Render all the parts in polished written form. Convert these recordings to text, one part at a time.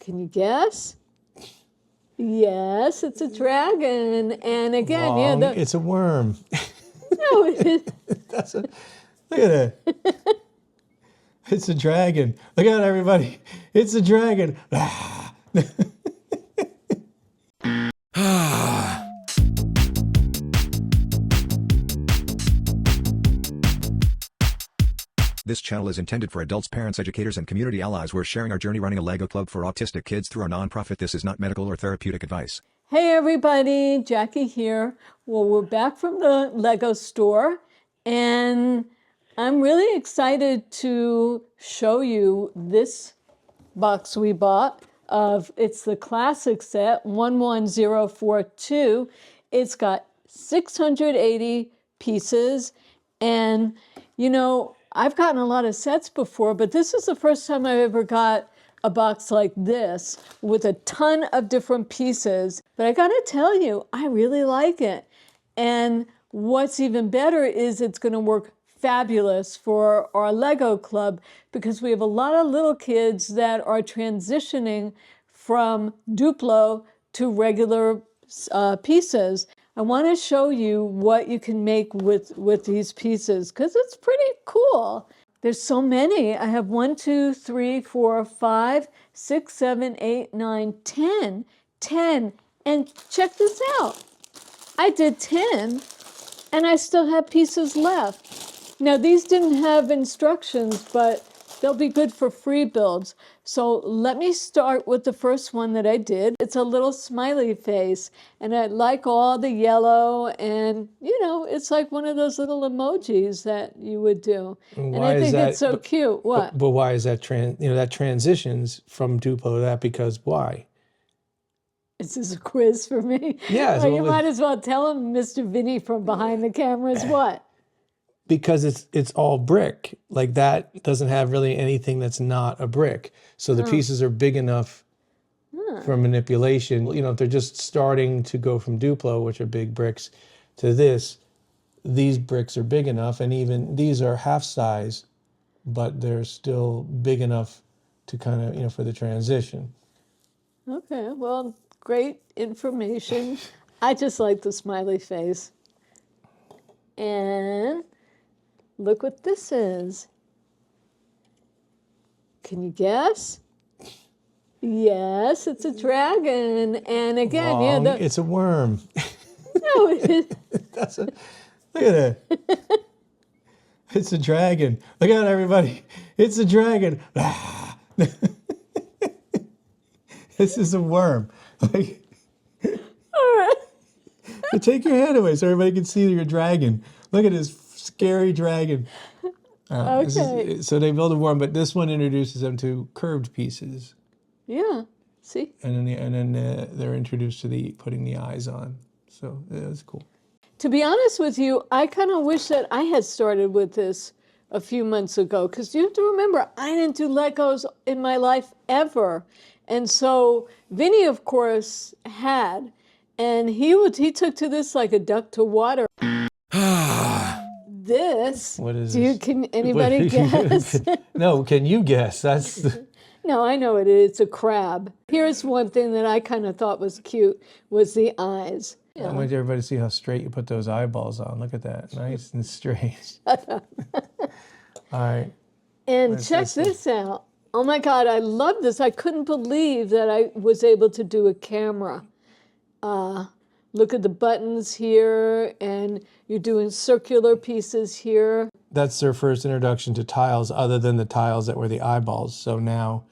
Can you guess? Yes, it's a dragon. And again, Wrong. yeah, It's a worm. no, Look at it. It's a dragon. Look out, everybody. It's a dragon. This channel is intended for adults, parents, educators, and community allies. We're sharing our journey running a Lego club for autistic kids through our nonprofit. This is not medical or therapeutic advice. Hey everybody, Jackie here. Well, we're back from the Lego store, and I'm really excited to show you this box we bought. It's the classic set 11042. It's got 680 pieces, and you know, I've gotten a lot of sets before, but this is the first time I've ever got a box like this with a ton of different pieces. But I gotta tell you, I really like it. And what's even better is it's gonna work fabulous for our Lego club, because we have a lot of little kids that are transitioning from Duplo to regular pieces. I want to show you what you can make with these pieces, because it's pretty cool. There's so many. I have 1, 2, 3, 4, 5, 6, 7, 8, 9, 10. 10. And check this out. I did 10, and I still have pieces left. Now, these didn't have instructions, but they'll be good for free builds. So let me start with the first one that I did. It's a little smiley face, and I like all the yellow, and you know, it's like one of those little emojis that you would do. And I think it's so cute. What? But why is that that transitions from Duplo to that? Because why? This is a quiz for me. Yeah. Well, you might as well tell him, Mr. Vinnie from behind the cameras, what? Because it's all brick. Like, that doesn't have really anything that's not a brick. So the pieces are big enough for manipulation. You know, if they're just starting to go from Duplo, which are big bricks, to this, these bricks are big enough, and even these are half size, but they're still big enough to kind of, you know, for the transition. Okay, well, great information. I just like the smiley face. And look what this is. Can you guess? Yes, it's a dragon. And again, Wrong. yeah, It's a worm. no, Look at it. It's a dragon. Look out, everybody. It's a dragon. This is a worm. Like, all right. take your hand away so everybody can see your dragon. Look at this scary dragon. Okay. So they build a worm, but this one introduces them to curved pieces. Yeah, see? And then they're introduced to putting the eyes on. So that's cool. To be honest with you, I kind of wish that I had started with this a few months ago, because you have to remember, I didn't do Legos in my life ever. And so Vinnie, of course, had, and he took to this like a duck to water. This. What is this? Can anybody guess? No, can you guess? That's No, I know it is. It's a crab. Here's one thing that I kind of thought was cute, was the eyes. I want everybody to see how straight you put those eyeballs on. Look at that. Nice and straight. Shut up. All right. And check this out. Oh my God, I love this. I couldn't believe that I was able to do a camera. Look at the buttons here, and you're doing circular pieces here. That's their first introduction to tiles, other than the tiles that were the eyeballs. So now,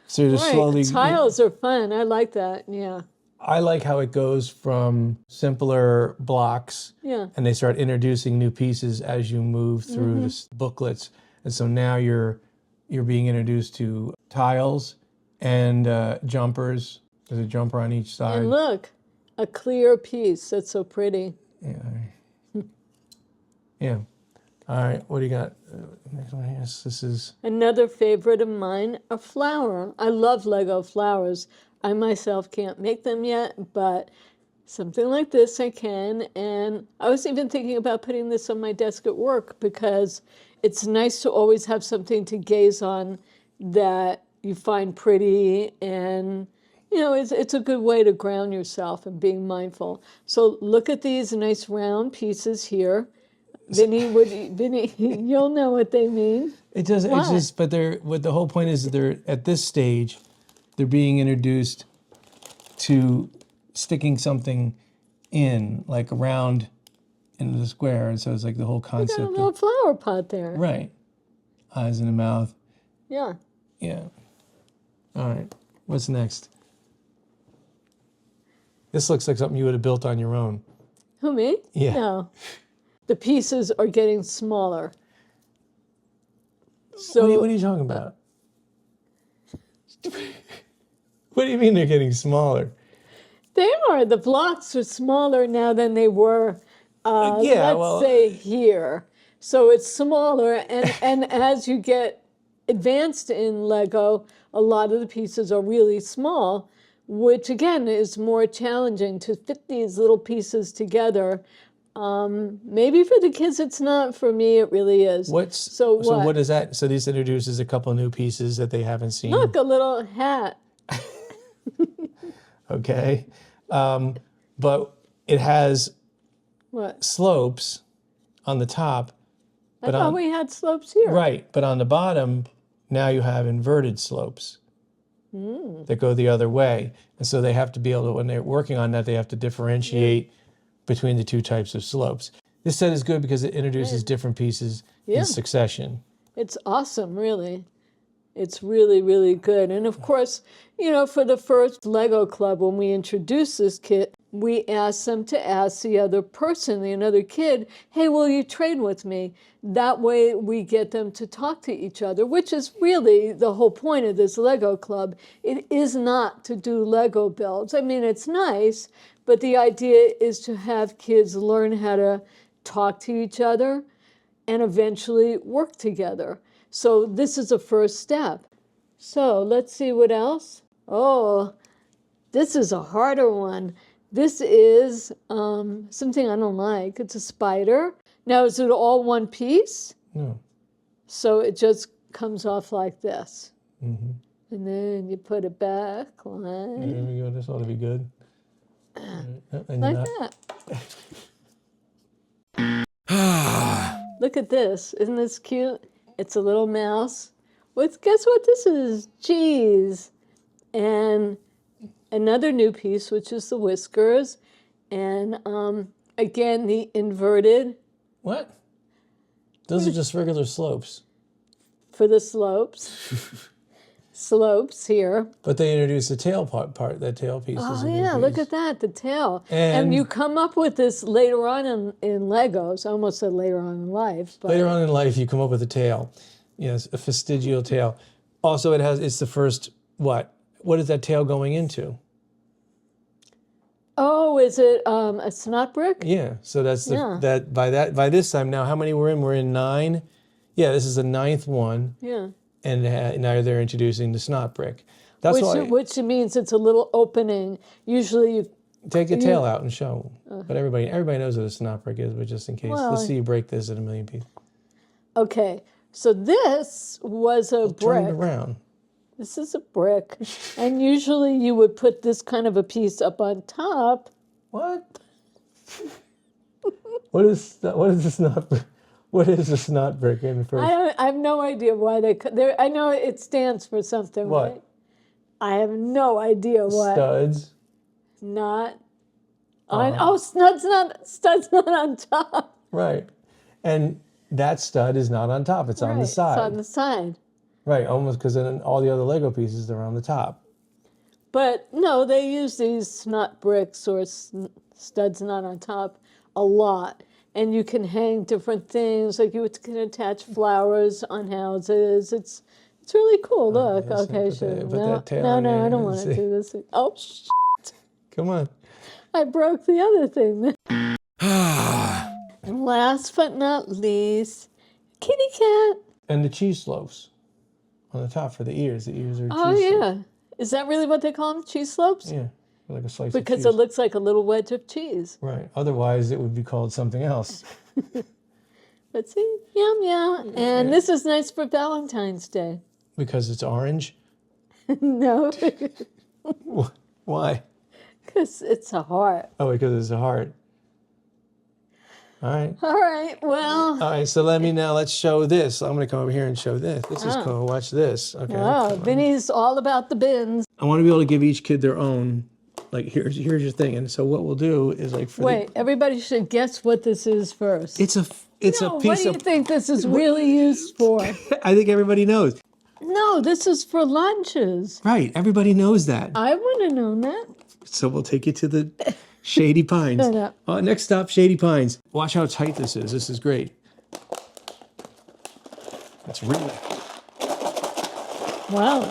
so you're slowly. Tiles are fun. I like that. Yeah. I like how it goes from simpler blocks, and they start introducing new pieces as you move through the booklets. And so now you're being introduced to tiles and jumpers. There's a jumper on each side. And look, a clear piece. That's so pretty. Yeah. Yeah. All right. What do you got? Next one. Yes, this is another favorite of mine, a flower. I love Lego flowers. I myself can't make them yet, but something like this I can. And I was even thinking about putting this on my desk at work, because it's nice to always have something to gaze on that you find pretty, and it's a good way to ground yourself and being mindful. So look at these nice round pieces here. Vinny, you'll know what they mean. It does. It's just, but what the whole point is that they're at this stage, they're being introduced to sticking something in, like around into the square, and so it's like the whole concept. You got a little flower pot there. Right. Eyes in the mouth. Yeah. Yeah. All right. What's next? This looks like something you would have built on your own. Who, me? Yeah. No. The pieces are getting smaller. So What are you talking about? What do you mean they're getting smaller? they are. The blocks are smaller now than they were, let's say, here. So it's smaller, and as you get advanced in Lego, a lot of the pieces are really small, which again is more challenging to fit these little pieces together. Maybe for the kids it's not. For me, it really is. So what is that? So this introduces a couple new pieces that they haven't seen. Look, a little hat. Okay. But it has What? slopes on the top. I thought we had slopes here. Right. But on the bottom, now you have inverted slopes that go the other way. And so they have to be able to, when they're working on that, they have to differentiate between the two types of slopes. This set is good because it introduces different pieces in succession. It's awesome, really. It's really, really good. And of course, for the first Lego Club, when we introduced this kit, we asked them to ask the other person, the another kid, hey, will you trade with me? That way we get them to talk to each other, which is really the whole point of this Lego Club. It is not to do Lego builds. I mean, it's nice, but the idea is to have kids learn how to talk to each other and eventually work together. So this is a first step. So let's see what else. Oh, this is a harder one. This is something I don't like. It's a spider. Now, is it all one piece? No. So it just comes off like this. Mm-hmm. And then you put it back like, There we go. This ought to be good. like that. Look at this. Isn't this cute? It's a little mouse. Guess what this is? Cheese. And another new piece, which is the whiskers. And again, the inverted. What? Those are just regular slopes. For the slopes. Slopes here. But they introduced the tail part, that tail piece. Oh, yeah, look at that, the tail. And you come up with this later on in Legos. I almost said later on in life. But later on in life, you come up with a tail. Yes, a fastigial tail. Also, it's the first, what? What is that tail going into? Oh, is it a snot brick? Yeah, so that's by this time now, how many we're in? We're in 9. Yeah, this is the 9th one. Yeah. And now they're introducing the snot brick. Which means it's a little opening. Usually you take the tail out and show. But everybody knows what a snot brick is, but just in case. Let's see you break this in a million pieces. Okay, so this was a brick. Turn it around. This is a brick. And usually you would put this kind of a piece up on top. What? What is the snot brick? What is a snot brick in the first? I have no idea why I know it stands for something. What? Right? I have no idea what. Studs. Not on. Studs not on top. Right, and that stud is not on top. It's on the side. It's on the side. Right, almost because then all the other Lego pieces are on the top. But no, they use these snot bricks or studs not on top a lot. And you can hang different things, like you can attach flowers on houses. It's really cool. Look, yes, okay, put no, that tail in there. I don't want to do this. Oh, shit. Come on. I broke the other thing. And last but not least, kitty cat. And the cheese loaves on the top for the ears. The ears are cheese Oh, yeah. slopes. Is that really what they call them? Cheese slopes? Yeah, like a slice of cheese. Because it looks like a little wedge of cheese. Right. Otherwise, it would be called something else. But see, yum, yum. And this is nice for Valentine's Day. Because it's orange? No, Why? because it's a heart. Oh, because it's a heart. All right. All right, well. All right, so let's show this. I'm going to come over here and show this. This is cool. Watch this. Okay. Oh, Vinny's all about the bins. I want to be able to give each kid their own. Like, here's your thing. And so what we'll do is like for Wait, everybody should guess what this is first. it's a What piece do you of. think this is really used for? I think everybody knows. No, this is for lunches. Right. Everybody knows that. I would have known that. So we'll take you to the Shady Pines. Shut up. Next stop, Shady Pines. Watch how tight this is. This is great. It's really. Wow.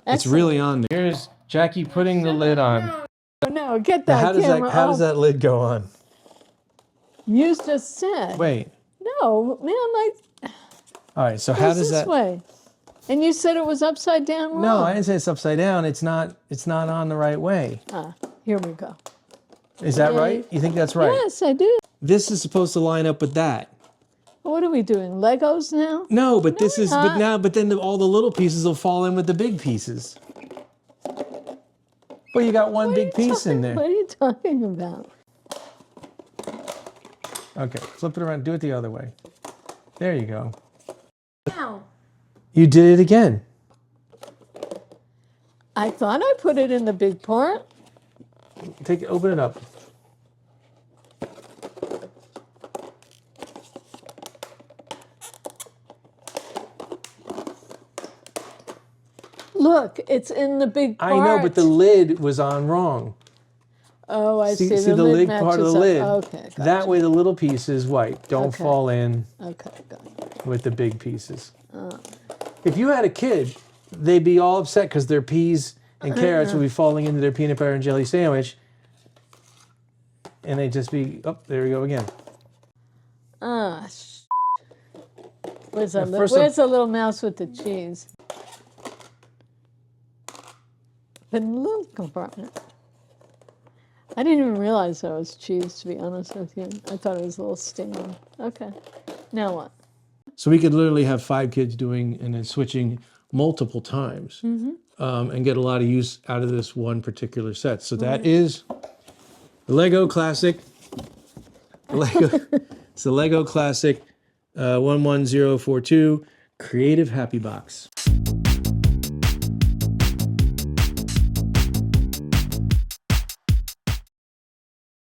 It's really on there. Here's Jackie putting the lid on. No, get that How camera does off. that lid go on? You just said. Wait. No, man, All right. So like, how goes does this that? way. And you said it was upside down wrong. No, I didn't say it's upside down. It's not on the right way. Here we go. Is that right? You think that's right? Yes, I do. This is supposed to line up with that. What are we doing? Legos now? No, but this is not. but then all the little pieces will fall in with the big pieces. Well, you got one big piece in there. What are you talking about? Okay, flip it around. Do it the other way. There you go. Now. You did it again. I thought I put it in the big part. Open it up. Look, it's in the big part. I know, but the lid was on wrong. Oh, I see. See the lid part of the matches up. lid. Okay, gotcha. That way the little piece is white. Don't Okay. fall in Okay, gotcha. with the big pieces. If you had a kid, they'd be all upset because their peas and carrots would be falling into their peanut butter and jelly sandwich. And they'd just be, oh, there we go again. Where's that? first Where's the little mouse with the cheese? Put in the little compartment. I didn't even realize that was cheese, to be honest with you. I thought it was a little stinging. Okay. Now what? So we could literally have 5 kids doing and then switching multiple times and get a lot of use out of this one particular set. So that is the Lego Classic. It's the Lego Classic 11042 Creative Happy Box.